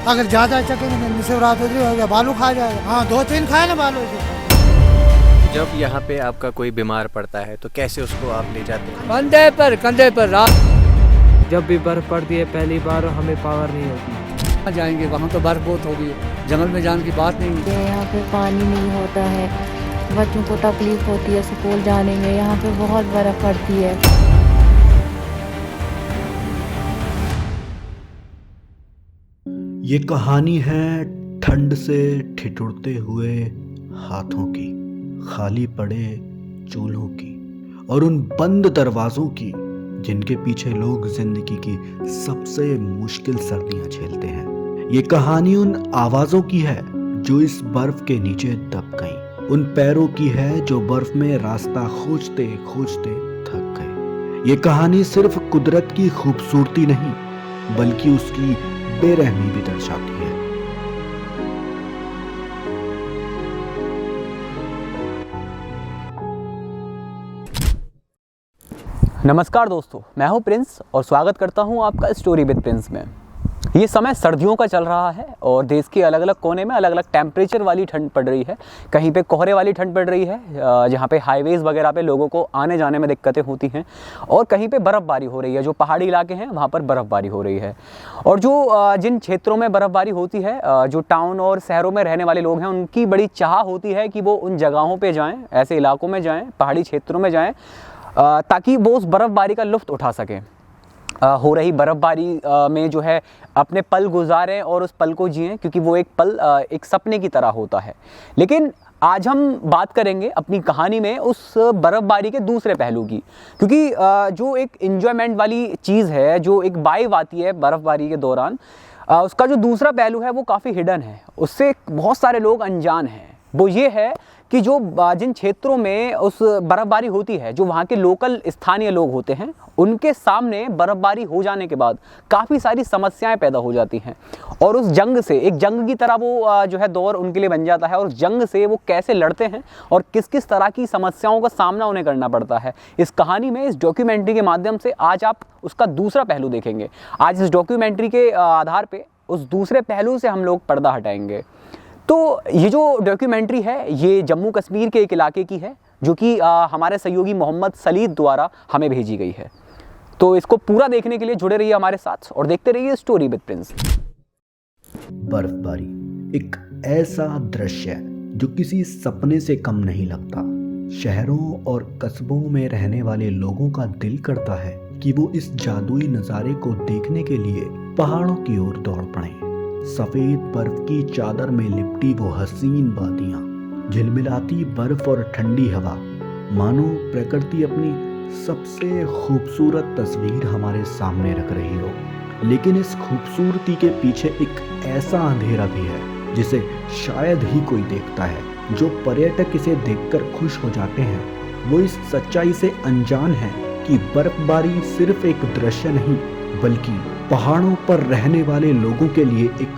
अगर ज़्यादा चकेंगे शिवरात्रि हो गया बालू खा जाएगा। हाँ 2-3 खाए ना बालू। जब यहाँ पे आपका कोई बीमार पड़ता है तो कैसे उसको आप ले जाते हैं? कंधे पर रात। जब भी बर्फ़ पड़ती है पहली बार हमें पावर नहीं होती। जाएंगे वहाँ तो बर्फ बहुत होगी, जंगल में जाने की बात नहीं है। यहाँ पे पानी नहीं होता है, बच्चों को तकलीफ होती है स्कूल जाने में। यहाँ पे बहुत बर्फ पड़ती है। ये कहानी है ठंड से ठिठुरते हुए हाथों की, खाली पड़े चूल्हों की और उन बंद दरवाजों की जिनके पीछे लोग जिंदगी की सबसे मुश्किल सर्दियां झेलते हैं। ये कहानी उन आवाजों की है जो इस बर्फ के नीचे दब गई, उन पैरों की है जो बर्फ में रास्ता खोजते खोजते थक गए। ये कहानी सिर्फ कुदरत की खूबसूरती नहीं बल्कि उसकी बेरहमी भी दर्शाती है। नमस्कार दोस्तों, मैं हूं प्रिंस और स्वागत करता हूं आपका स्टोरी विद प्रिंस में। ये समय सर्दियों का चल रहा है और देश के अलग अलग कोने में अलग अलग टेम्परेचर वाली ठंड पड़ रही है। कहीं पे कोहरे वाली ठंड पड़ रही है जहाँ पे हाईवेज़ वगैरह पे लोगों को आने जाने में दिक्कतें होती हैं, और कहीं पे बर्फ़बारी हो रही है। जो पहाड़ी इलाके हैं वहाँ पर बर्फ़बारी हो रही है। और जो जिन क्षेत्रों में बर्फ़बारी होती है, जो टाउन और शहरों में रहने वाले लोग हैं उनकी बड़ी चाह होती है कि वो उन जगहों पर जाएँ, ऐसे इलाकों में जाएँ, पहाड़ी क्षेत्रों में जाएँ, ताकि वो उस बर्फ़बारी का लुत्फ़ उठा सकें। हो रही बर्फ़बारी में जो है अपने पल गुजारें और उस पल को जिएं, क्योंकि वो एक पल एक सपने की तरह होता है। लेकिन आज हम बात करेंगे अपनी कहानी में उस बर्फ़बारी के दूसरे पहलू की, क्योंकि जो एक एंजॉयमेंट वाली चीज़ है, जो एक वाइब आती है बर्फ़बारी के दौरान, उसका जो दूसरा पहलू है वो काफ़ी हिडन है, उससे बहुत सारे लोग अनजान हैं। वो ये है कि जो जिन क्षेत्रों में उस बर्फ़बारी होती है, जो वहाँ के लोकल स्थानीय लोग होते हैं, उनके सामने बर्फ़बारी हो जाने के बाद काफ़ी सारी समस्याएं पैदा हो जाती हैं। और उस जंग से, एक जंग की तरह वो जो है दौर उनके लिए बन जाता है। और उस जंग से वो कैसे लड़ते हैं और किस किस तरह की समस्याओं का सामना उन्हें करना पड़ता है, इस कहानी में, इस डॉक्यूमेंट्री के माध्यम से आज आप उसका दूसरा पहलू देखेंगे। आज इस डॉक्यूमेंट्री के आधार पर उस दूसरे पहलू से हम लोग पर्दा हटाएंगे। तो ये जो डॉक्यूमेंट्री है ये जम्मू कश्मीर के एक इलाके की है, जो कि हमारे सहयोगी मोहम्मद सलीद द्वारा हमें भेजी गई है। तो इसको पूरा देखने के लिए जुड़े रहिए हमारे साथ और देखते रहिए स्टोरी विद प्रिंस। बर्फबारी एक ऐसा दृश्य जो किसी सपने से कम नहीं लगता। शहरों और कस्बों में रहने वाले लोगों का दिल करता है कि वो इस जादुई नज़ारे को देखने के लिए पहाड़ों की ओर दौड़ पड़े। सफेद बर्फ की चादर में लिपटी वो हसीन वादियां, झिलमिलाती बर्फ और ठंडी हवा, मानो प्रकृति अपनी सबसे खूबसूरत तस्वीर हमारे सामने रख रही हो। लेकिन इस खूबसूरती के पीछे एक ऐसा अंधेरा भी है जिसे शायद ही कोई देखता है। जो पर्यटक इसे देखकर खुश हो जाते हैं वो इस सच्चाई से अनजान है कि बर्फबारी सिर्फ एक दृश्य नहीं बल्कि पहाड़ों पर रहने वाले लोगों के लिए एक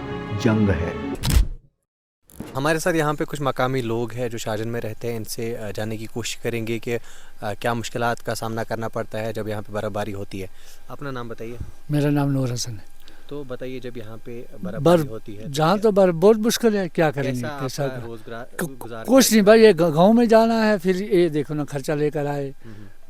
जंग है। हमारे साथ यहाँ पे कुछ मकामी लोग हैं जो शाहजन में रहते हैं। इनसे जानने की कोशिश करेंगे कि क्या मुश्किलात का सामना करना पड़ता है जब यहाँ पे बर्फ़बारी होती है। अपना नाम बताइए। मेरा नाम नूर हसन है। तो बताइए, जब यहाँ पे बर्फ़बारी होती है जहाँ तो बहुत मुश्किल है, क्या करेंगे, कैसा रोज़गार कुछ नहीं भाई। ये गाँव में जाना है, फिर ये देखो ना खर्चा लेकर आए,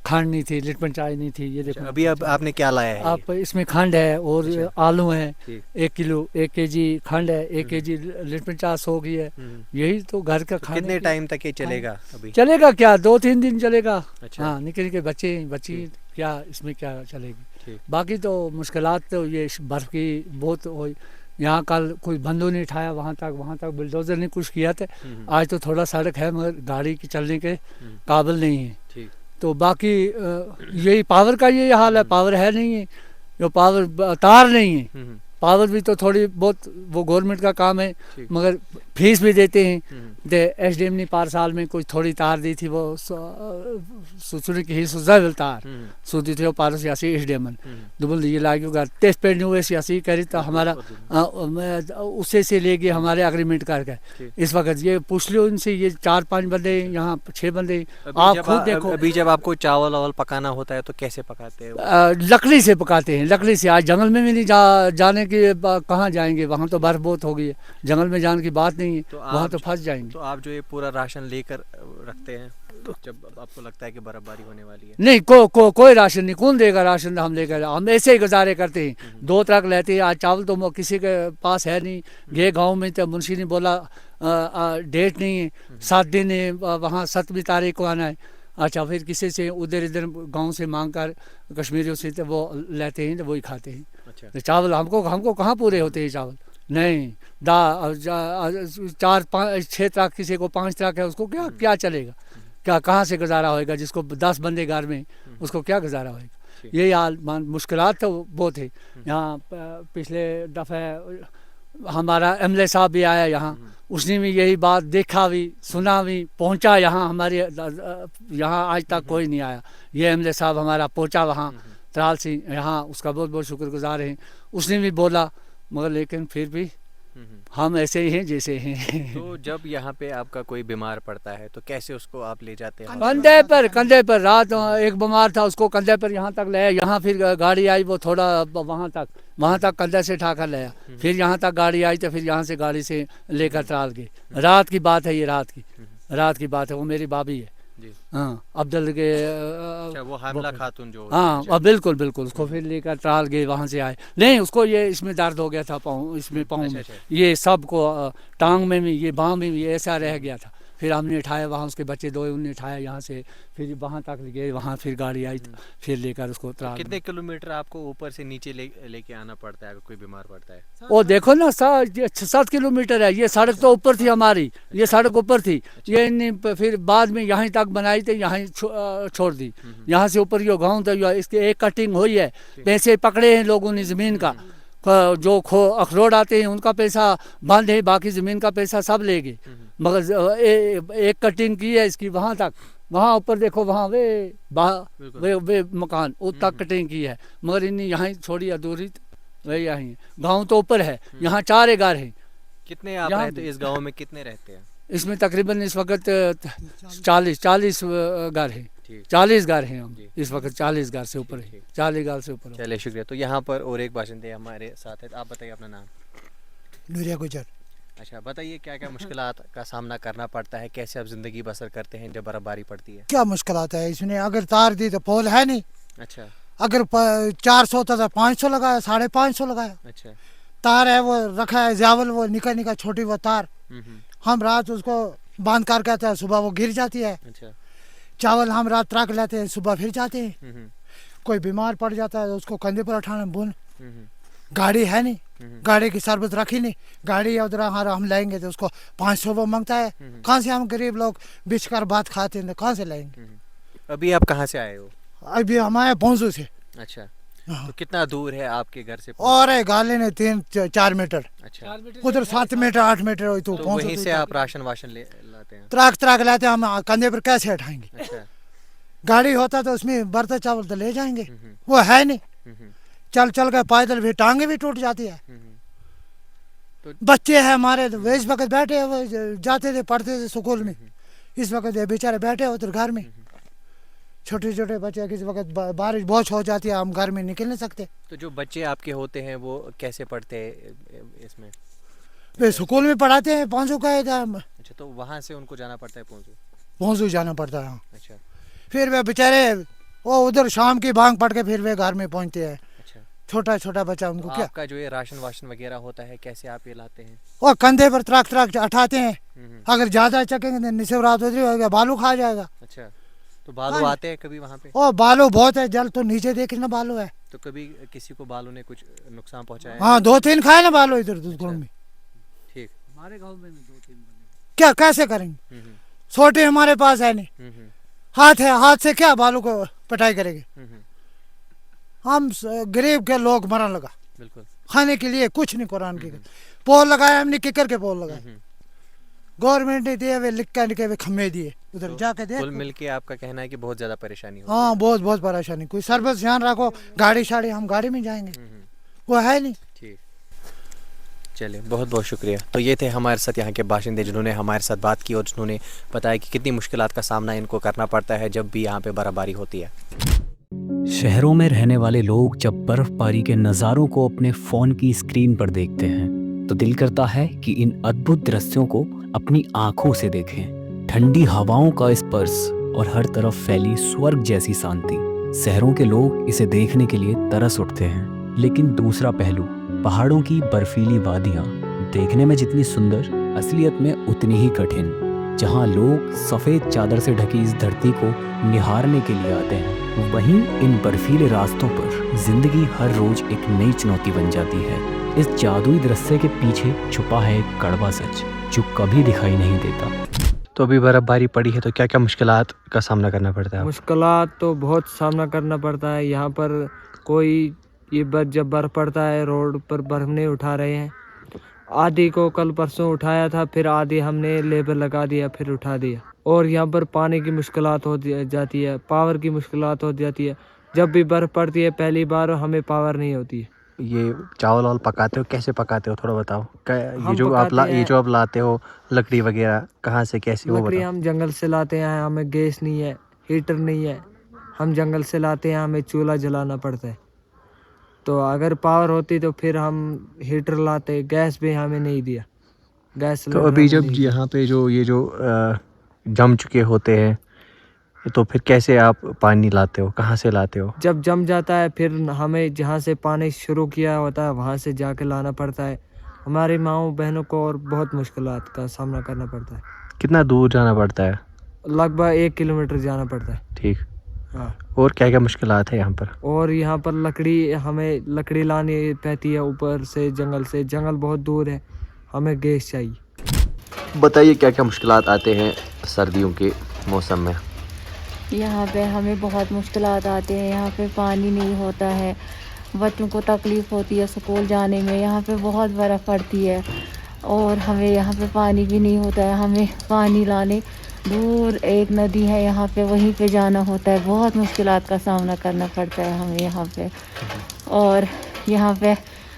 खांड नहीं थी, लिट्टन चाय नहीं थी। ये देखो अभी अब आपने क्या लाया है? आप इसमें खंड है और आलू है 1 किलो, 1 केजी खंड है, 1 केजी लिट्टन चाय हो गई है। यही तो घर का खाना। कितने टाइम तक ये चलेगा? अभी चलेगा क्या, 2-3 दिन चलेगा। अच्छा। हाँ, निकल बच्ची क्या इसमें क्या चलेगी। बाकी तो मुश्किलात तो ये बर्फ की बहुत हो। यहाँ कल कोई बंदों नहीं उठाया, वहाँ तक बुलडोजर ने कुछ किया था। आज तो थोड़ा सड़क है मगर गाड़ी के चलने के काबिल नहीं है। तो बाकी यही पावर का यही हाल है। पावर है नहीं है, जो पावर तार नहीं है। पावर भी तो थोड़ी बहुत वो गवर्नमेंट का काम है, मगर फीस भी देते हैं। एसडीएम ने पार साल में कुछ थोड़ी तार दी थी, वो सुसुरी की ही सुजाविल तार सुधी थे, वो पार सियासी एसडीएम दुबल ये लागे टेस्ट पेड हुए सियासी करी तो हमारा उससे से लेके हमारे एग्रीमेंट करके इस वक्त ये पूछ लो इनसे। ये 4-5 बंदे यहाँ 6 बंदे, आप खुद देखो। अभी जब आपको चावल वावल पकाना होता है तो कैसे पकाते हैं? लकड़ी से पकाते हैं, लकड़ी से। आज जंगल में भी नहीं जाने हैं कि कहाँ जाएंगे, वहाँ तो बर्फ बहुत हो गई है, जंगल में जाने की बात नहीं है, तो वहाँ आप तो फंस जाएंगे। तो आप जो ये पूरा राशन लेकर रखते हैं जब आपको लगता है कि बर्फबारी होने वाली है? नहीं, कोई राशन नहीं, कौन देगा राशन? हम लेकर हम ऐसे ही गुजारे करते हैं, 2 ट्रक लेते हैं। आज चावल तो किसी के पास है नहीं, गए गांव में तो मुंशी ने बोला डेट नहीं है, 7 दिन है, वहाँ 7वीं तारीख को आना है। अच्छा, फिर किसी से उधर इधर गांव से मांग कर कश्मीरियों से तो वो लेते हैं, तो वही खाते हैं। अच्छा। तो चावल हमको कहाँ पूरे होते हैं चावल? नहीं, 4-5-6 ट्रक, किसी को 5 ट्रक है, उसको क्या चलेगा? क्या कहाँ से गुजारा होएगा? जिसको 10 बंदे घर में, उसको क्या गुजारा होएगा? यही हाल, मुश्किलात तो बहुत है यहाँ। पिछले दफ़े हमारा एमएलए साहब भी आया यहाँ, उसने भी यही बात देखा भी, सुना भी, पहुँचा यहाँ। हमारे यहाँ आज तक कोई नहीं आया, ये एमएलए साहब हमारा पहुँचा वहाँ त्राल से यहाँ, उसका बहुत बहुत शुक्रगुजार हैं। उसने भी बोला, मगर लेकिन फिर भी हम ऐसे ही हैं जैसे हैं। तो जब यहाँ पे आपका कोई बीमार पड़ता है तो कैसे उसको आप ले जाते हैं? कंधे पर रात एक बीमार था, उसको कंधे पर यहाँ तक लाया, यहाँ फिर गाड़ी आई, वो थोड़ा वहाँ तक कंधे से उठाकर लाया, फिर यहाँ तक गाड़ी आई, तो फिर यहाँ से गाड़ी से लेकर त्राल गए। रात की बात है ये, रात की बात है। वो मेरी भाभी है, हाँ, अब्दुल के अच्छा, वो हामिला खातून जो? हाँ, बिल्कुल। उसको फिर लेकर त्राल गए, वहाँ से आए। नहीं, उसको ये इसमें दर्द हो गया था, पाँव, इसमें पाँव में, ये सबको टांग में भी, ये बाँह में भी ऐसा रह गया था। फिर हमने उठाया, वहाँ उसके बच्चे 2 उन्हें उठाया यहाँ से, फिर वहाँ तक गए, वहाँ फिर गाड़ी आई, फिर लेकर उसको त्राल। कितने किलोमीटर आपको ऊपर से नीचे लेके आना पड़ता है अगर कोई बीमार पड़ता है? वो देखो ना, 7 किलोमीटर है। ये सड़क तो ऊपर थी हमारी, ये सड़क ऊपर थी, ये फिर बाद में यहाँ तक बनाई थी, यहाँ छोड़ दी। यहाँ से ऊपर यो गाँव था, इसकी एक कटिंग हुई है, पैसे पकड़े हैं लोगों ने ज़मीन का, जो अखरोट आते हैं उनका पैसा बंद है, बाकी ज़मीन का पैसा सब ले गए। मगर एक कटिंग की है इसकी, वहाँ तक, वहाँ ऊपर देखो, वहाँ वे मकान उस तक कटिंग की है, मगर इन्हें यहाँ छोड़ी अधूरी, वही यहाँ गांव तो ऊपर है, यहाँ 4 घर हैं। कितने आप रहते हैं इस गांव में? कितने रहते हैं इसमें? तकरीबन इस वक्त 40 घर हैं, 40 घर हैं हम इस वक्त, 40 घर से ऊपर है, 40 घर से ऊपर। चलिए, शुक्रिया। तो यहाँ पर और एक बाशिंदे हमारे साथ है, आप बताइए अपना नाम। नूरिया गुजर। अच्छा, बताइए क्या क्या मुश्किलात का सामना करना पड़ता है, कैसे आप जिंदगी बसर करते हैं जब बर्फबारी पड़ती है? क्या मुश्किलात है इसमें? अगर तार दी तो पोल है नहीं। अच्छा। अगर 400 था तो 500 लगाया, 550 लगाया। अच्छा। तार है वो रखा है जावल, वो निका छोटी वो तार, हम रात उसको बांध कर कहते हैं, सुबह वो गिर जाती है। अच्छा। चावल हम रात रख लेते हैं, सुबह फिर जाते हैं। कोई बीमार पड़ जाता है तो उसको कंधे पर उठाना बुन, गाड़ी है नहीं, गाड़ी की सरबत रखी नहीं, गाड़ी उधर हम लाएंगे तो उसको 500 वो मांगता है। कहाँ से हम गरीब लोग बिछ कर बात खाते हैं, कहाँ से लाएंगे? अभी आप कहाँ से आए हो? अभी हमारे पहुँचू से। अच्छा। तो कितना दूर है आपके घर से? और है गाले ने 3-4 मीटर। अच्छा। उधर 7 मीटर 8 मीटर हो, तो वहीं से आप राशन वाशन लाते हैं? त्राक लाते हैं, हम कंधे पर कैसे उठाएंगे? अच्छा। गाड़ी होता तो उसमें बर्तन चावल तो ले जाएंगे, वो है नहीं। चल के पैदल भी टांगे भी टूट जाती है। तो बच्चे हैं हमारे, तो इस वक्त बैठे वो जाते थे, पढ़ते थे स्कूल में, इस वक्त बेचारे बैठे उधर घर में, छोटे बच्चे। किस वक्त बारिश बहुत हो जाती है, हम घर में निकल नहीं सकते। तो जो बच्चे आपके होते हैं वो कैसे पढ़ते हैं इसमें? वे स्कूल में पढ़ाते हैं, पहुँचू का। अच्छा, तो वहाँ से उनको जाना पड़ता है पहुँचू जाना पड़ता है। अच्छा। फिर वे बेचारे वो उधर शाम की भांग पड़ के फिर वे घर में पहुँचते हैं। अच्छा। छोटा बच्चा, उनको क्या? आपका जो ये राशन वाशन वगैरह होता है, कैसे आप ये लाते हैं? वो कंधे पर त्राक उठाते हैं। अगर ज्यादा चकेंगे तो निसवरात होगा, बालू खा जाएगा। अच्छा। तो बालू आते हैं कभी वहाँ पे? ओ बालू बहुत है, जल तो नीचे देखे ना बालू है। तो कभी किसी को बालू ने कुछ नुकसान पहुँचाया? हाँ, 2-3 खाए ना बालू इधर दूसगुण में। ठीक। हमारे गांव में 2-3 क्या कैसे करेंगे? छोटे हमारे पास है नहीं, हाथ है, हाथ से क्या बालू को पटाई करेंगे? हम गरीब के लोग मरने लगा, बिल्कुल खाने के लिए कुछ नहीं। कुरान की पोल लगाया हमने, किकर के पोल लगाए, गवर्नमेंट ने दिए वे लिख के वे खम्भे दिए, उधर तो जाके देख। कुल मिलके आपका कहना है कि बहुत ज्यादा परेशानी हो? हाँ, बहुत परेशानी। कोई सर्विस ध्यान रखो, गाड़ी शाड़ी हम गाड़ी में जाएंगे, वो है नहीं। ठीक, चलिए, बहुत बहुत शुक्रिया। तो ये थे हमारे साथ यहाँ के बाशिंदे जिन्होंने हमारे साथ बात की और जिन्होंने बताया कि कितनी मुश्किलात का सामना इनको करना पड़ता है जब भी यहाँ पे बर्फबारी होती है। शहरों में रहने वाले लोग जब बर्फबारी के नज़ारों को अपने फ़ोन की स्क्रीन पर देखते हैं तो दिल करता है कि इन अद्भुत दृश्यों को अपनी आंखों से देखें। ठंडी हवाओं का स्पर्श और हर तरफ फैली स्वर्ग जैसी शांति, शहरों के लोग इसे देखने के लिए तरस उठते हैं। लेकिन दूसरा पहलू, पहाड़ों की बर्फीली वादियाँ देखने में जितनी सुंदर, असलियत में उतनी ही कठिन। जहाँ लोग सफ़ेद चादर से ढकी इस धरती को निहारने के लिए आते हैं, वहीं इन बर्फीले रास्तों पर जिंदगी हर रोज एक नई चुनौती बन जाती है। इस जादुई दृश्य के पीछे छुपा है एक कड़वा सच जो कभी दिखाई नहीं देता। तो अभी बर्फबारी पड़ी है तो क्या क्या मुश्किलात का सामना करना पड़ता है? मुश्किलात तो बहुत सामना करना पड़ता है। यहाँ पर कोई जब बर्फ़ पड़ता है रोड पर बर्फ़ नहीं उठा रहे हैं। आधी को कल परसों उठाया था, फिर आधी हमने लेबर लगा दिया, फिर उठा दिया। और यहाँ पर पानी की मुश्किलात हो जाती है, पावर की मुश्किलात हो जाती है। जब भी बर्फ़ पड़ती है पहली बार हमें पावर नहीं होती है। ये चावल वावल पकाते हो, कैसे पकाते हो थोड़ा बताओ? हम ये जो पकाते आप लाते हो लकड़ी वगैरह कहाँ से, कैसे, वो लकड़ी बताओ। हम जंगल से लाते हैं, हमें गैस नहीं है, हीटर नहीं है, हम जंगल से लाते हैं, हमें चूल्हा जलाना पड़ता है। तो अगर पावर होती तो फिर हम हीटर लाते, गैस भी हमें नहीं दिया, गैस तो सिलेंडर अभी हमें जब नहीं दिया। यहाँ पे जम चुके होते हैं तो फिर कैसे आप पानी लाते हो, कहाँ से लाते हो? जब जम जाता है फिर हमें जहाँ से पानी शुरू किया होता है वहाँ से जाके लाना पड़ता है। हमारी माँओं बहनों को और बहुत मुश्किलात का सामना करना पड़ता है। कितना दूर जाना पड़ता है? लगभग 1 किलोमीटर जाना पड़ता है। ठीक। हाँ, और क्या क्या मुश्किलात है यहाँ पर? और यहाँ पर हमें लकड़ी लानी पड़ती है ऊपर से, जंगल बहुत दूर है, हमें गैस चाहिए। बताइए क्या क्या मुश्किलात आते हैं सर्दियों के मौसम में? यहाँ पे हमें बहुत मुश्किलात आते हैं। यहाँ पे पानी नहीं होता है, बच्चों को तकलीफ़ होती है स्कूल जाने में। यहाँ पे बहुत बर्फ़ पड़ती है और हमें यहाँ पे पानी भी नहीं होता है। हमें पानी लाने दूर एक नदी है यहाँ पे, वहीं पे जाना होता है। बहुत मुश्किलात का सामना करना पड़ता है हमें यहाँ पे। और यहाँ पे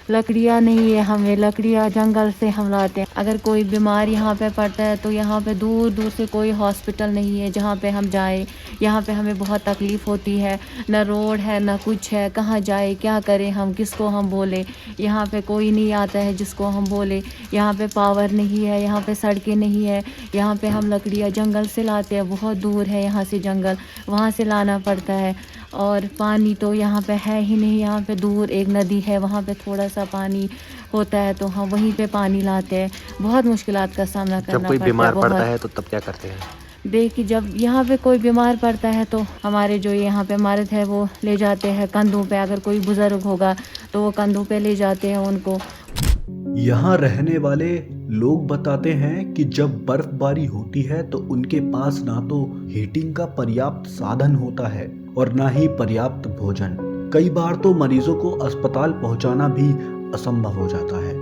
लकड़ियाँ नहीं है, हमें लकड़ियाँ जंगल से हम लाते हैं। अगर कोई बीमार यहाँ पे पड़ता है तो यहाँ पे दूर दूर से कोई हॉस्पिटल नहीं है जहाँ पे हम जाएं। यहाँ पे हमें बहुत तकलीफ़ होती है, ना रोड है ना कुछ है, कहाँ जाए क्या करें हम, किसको हम बोले। यहाँ पे कोई नहीं आता है जिसको हम बोले। यहाँ पे पावर नहीं है, यहाँ पे सड़कें नहीं है। यहाँ पे हम लकड़ियाँ जंगल से लाते हैं, बहुत दूर है यहाँ से जंगल, वहाँ से लाना पड़ता है। और पानी तो यहाँ पे है ही नहीं। यहाँ पे दूर एक नदी है, वहाँ पे थोड़ा सा पानी होता है तो हम वहीं पे पानी लाते हैं। बहुत मुश्किलात का सामना करना जब कोई पड़ता है। बीमार पड़ता बहुत। है तो तब क्या करते हैं? देखिए जब यहाँ पे कोई बीमार पड़ता है तो हमारे जो यहाँ पे मर्द है वो ले जाते हैं कंधों पे। अगर कोई बुज़ुर्ग होगा तो वो कंधों पे ले जाते हैं उनको। यहाँ रहने वाले लोग बताते हैं कि जब बर्फबारी होती है तो उनके पास ना तो हीटिंग का पर्याप्त साधन होता है और ना ही पर्याप्त भोजन। कई बार तो मरीजों को अस्पताल पहुंचाना भी असंभव हो जाता है।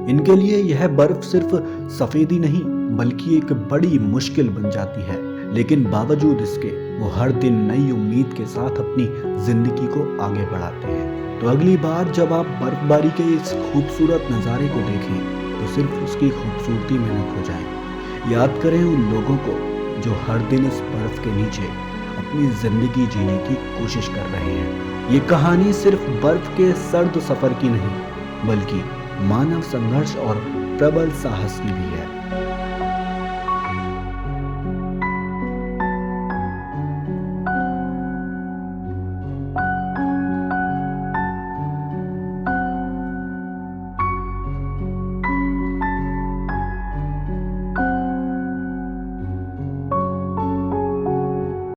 इनके लिए यह बर्फ सिर्फ सफेदी नहीं बल्कि एक बड़ी मुश्किल बन जाती है। लेकिन बावजूद इसके वो हर दिन नई उम्मीद के साथ अपनी जिंदगी को आगे बढ़ाते हैं। तो अगली बार जब आप बर्फबारी के इस खूबसूरत नज़ारे को देखें तो सिर्फ उसकी खूबसूरती में न खो जाएं। याद करें उन लोगों को जो हर दिन इस बर्फ के नीचे अपनी जिंदगी जीने की कोशिश कर रहे हैं। ये कहानी सिर्फ बर्फ के सर्द सफर की नहीं बल्कि मानव संघर्ष और प्रबल साहस की भी है।